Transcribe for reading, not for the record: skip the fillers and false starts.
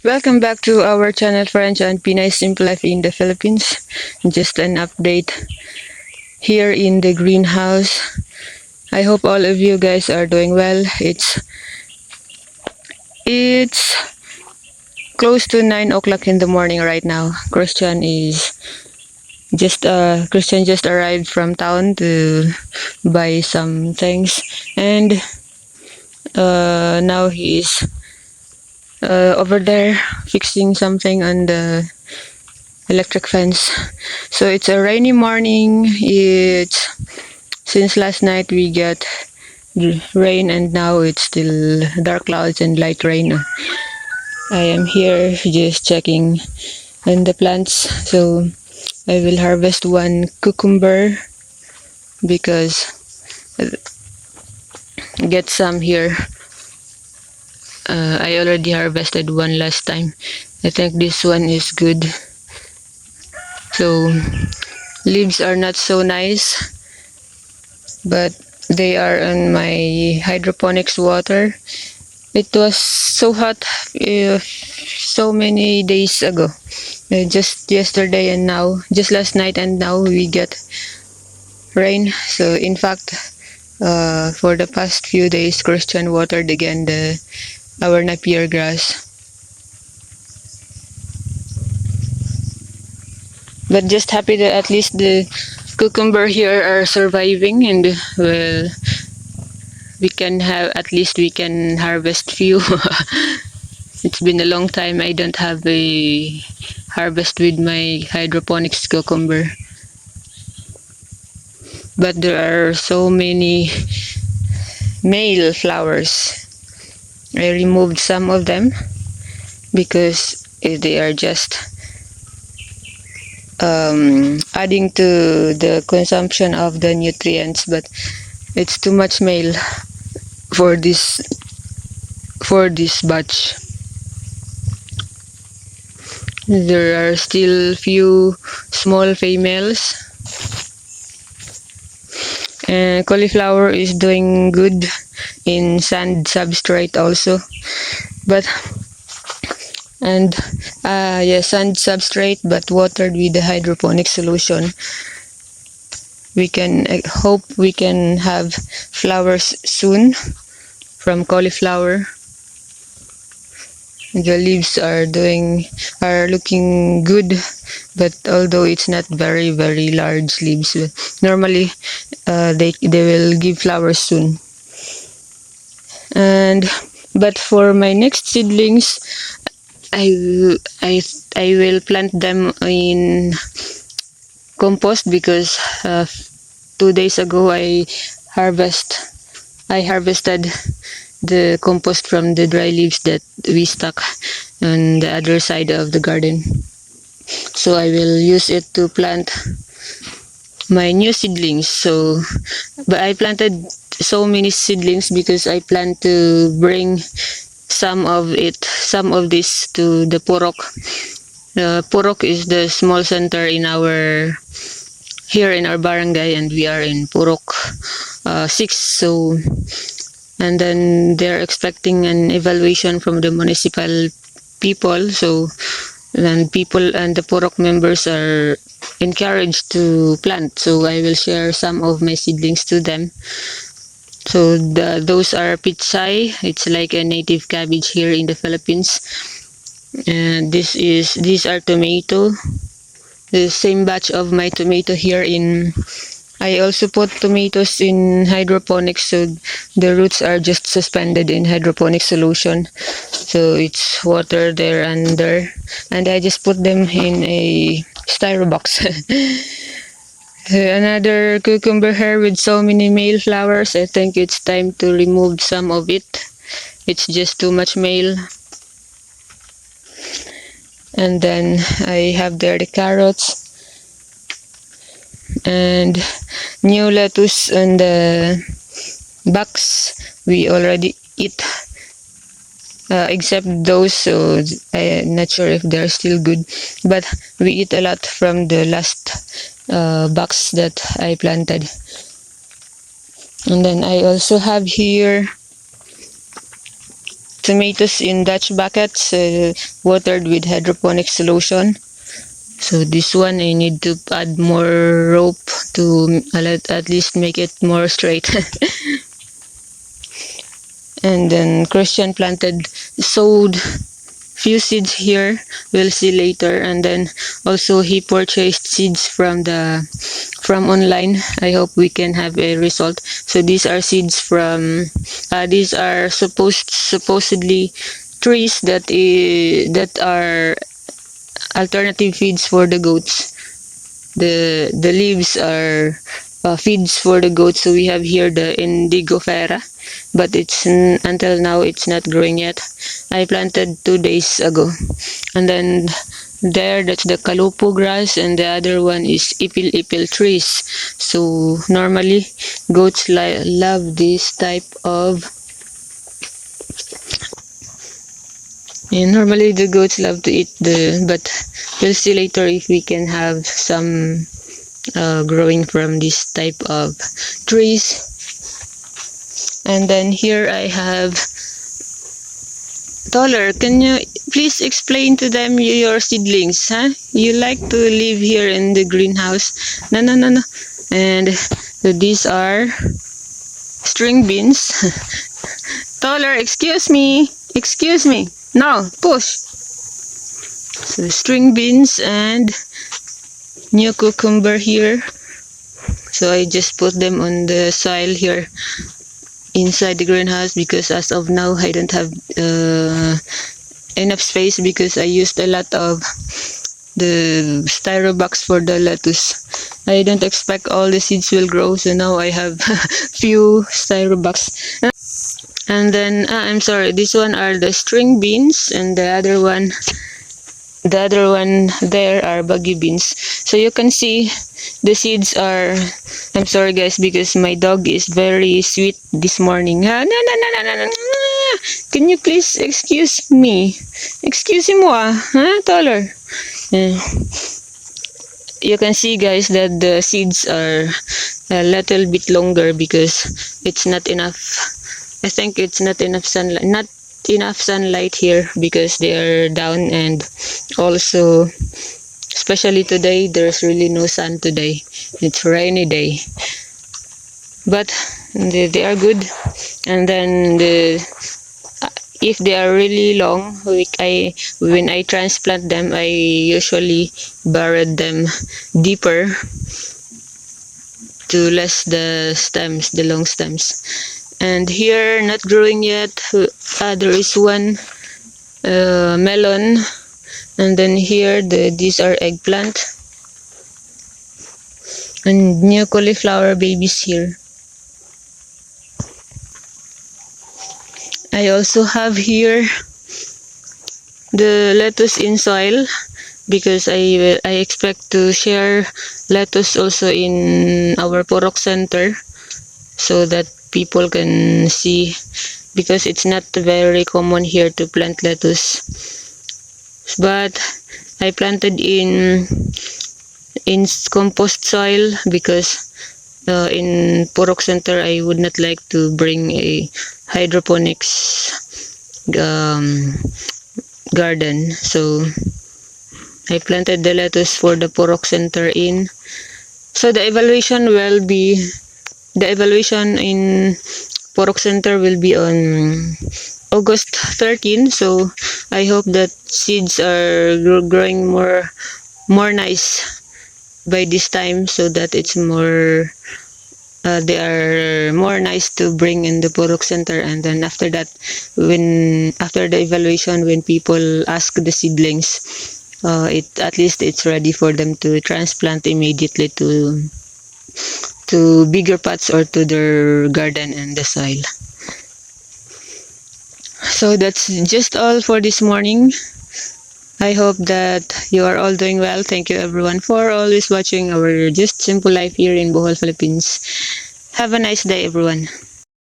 Welcome back to our channel, friends, and Pinay Simple Life in the Philippines. Just an update here in the greenhouse. I hope all of you guys are doing well. It's close to 9 o'clock in the morning right now. Christian just arrived from town to buy some things, and now he's over there fixing something on the electric fence. So it's a rainy morning. It's since last night we get rain, and now it's still dark clouds and light rain. I am here just checking on the plants. So I will harvest one cucumber because get some here. I already harvested one last time. I think this one is good. So leaves are not so nice, but they are on my hydroponics water. It was so hot so many days ago. Just yesterday and now, just last night and now we get rain. So in fact, for the past few days, Christian watered again our Napier grass. But just happy that at least the cucumber here are surviving, and well, we can harvest few. It's been a long time I don't have a harvest with my hydroponics cucumber. But there are so many male flowers. I removed some of them because they are just adding to the consumption of the nutrients, but it's too much male for this batch. There are still few small females. And cauliflower is doing good in sand substrate also, but sand substrate, but watered with the hydroponic solution. We can hope we can have flowers soon from cauliflower. The leaves are looking good, but although it's not very large leaves, normally they will give flowers soon. But for my next seedlings, I will plant them in compost because 2 days ago I harvested the compost from the dry leaves that we stuck on the other side of the garden. So I will use it to plant my new seedlings. But I planted so many seedlings because I plan to bring some of this to the Purok. Purok is the small center here in our barangay, and we are in Purok 6. So, and then they're expecting an evaluation from the municipal people. So, then people and the Purok members are encouraged to plant. So I will share some of my seedlings to them. So those are pitsay. It's like a native cabbage here in the Philippines. And these are tomato. The same batch of my tomato here in. I also put tomatoes in hydroponics, so the roots are just suspended in hydroponic solution. So it's water there and there, and I just put them in a styro box. Another cucumber here with so many male flowers. I think it's time to remove some of it. It's just too much male. And then I have there the carrots and new lettuce and the box we already eat, except those, so I'm not sure if they're still good, but we eat a lot from the last box that I planted. And then I also have here tomatoes in Dutch buckets, watered with hydroponic solution. So this one I need to add more rope to at least make it more straight. And then Christian sowed few seeds here, we'll see later. And then also he purchased seeds from online. I hope we can have a result. So these are seeds from these are supposedly trees that are alternative feeds for the goats. The leaves are feeds for the goats. So we have here the indigofera, but until now it's not growing yet. I planted 2 days ago. And then that's the kalupo grass, and the other one is ipil trees. So normally goats love this type of normally the goats love to eat but we'll see later if we can have some growing from this type of trees. And then here I have Taller. Can you please explain to them your seedlings? Huh? You like to live here in the greenhouse. No. And these are string beans. Taller, excuse me. No, push. So string beans and new cucumber here. So I just put them on the soil here inside the greenhouse because as of now I don't have enough space because I used a lot of the styro box for the lettuce. I don't expect all the seeds will grow, so now I have few styro box. And then I'm sorry, this one are the string beans, and the other one there are baggy beans. So you can see the seeds are, I'm sorry guys because my dog is very sweet this morning. No. Can you please excuse me? Excuse mo Taller. You can see guys that the seeds are a little bit longer because it's not enough. I think it's not enough sunlight here because they are down, and also especially today there's really no sun today. It's rainy day, but they are good. And then if they are really long, when I transplant them I usually buried them deeper to less the long stems. And here not growing yet, there is one melon, and then here these are eggplant and new cauliflower babies here. I also have here the lettuce in soil because I expect to share lettuce also in our Purok Center so that people can see, because it's not very common here to plant lettuce. But I planted in compost soil because in Purok Center I would not like to bring a hydroponics garden. So I planted the lettuce for the Purok Center in. So the evaluation in Purok Center will be on August 13. So I hope that seeds are growing more nice by this time, so that it's more they are more nice to bring in the Purok Center. And then after that, after the evaluation, when people ask the seedlings, at least it's ready for them to transplant immediately to bigger pots or to their garden and the soil. So that's just all for this morning. I hope that you are all doing well. Thank you everyone for always watching our Just Simple Life here in Bohol, Philippines. Have a nice day everyone.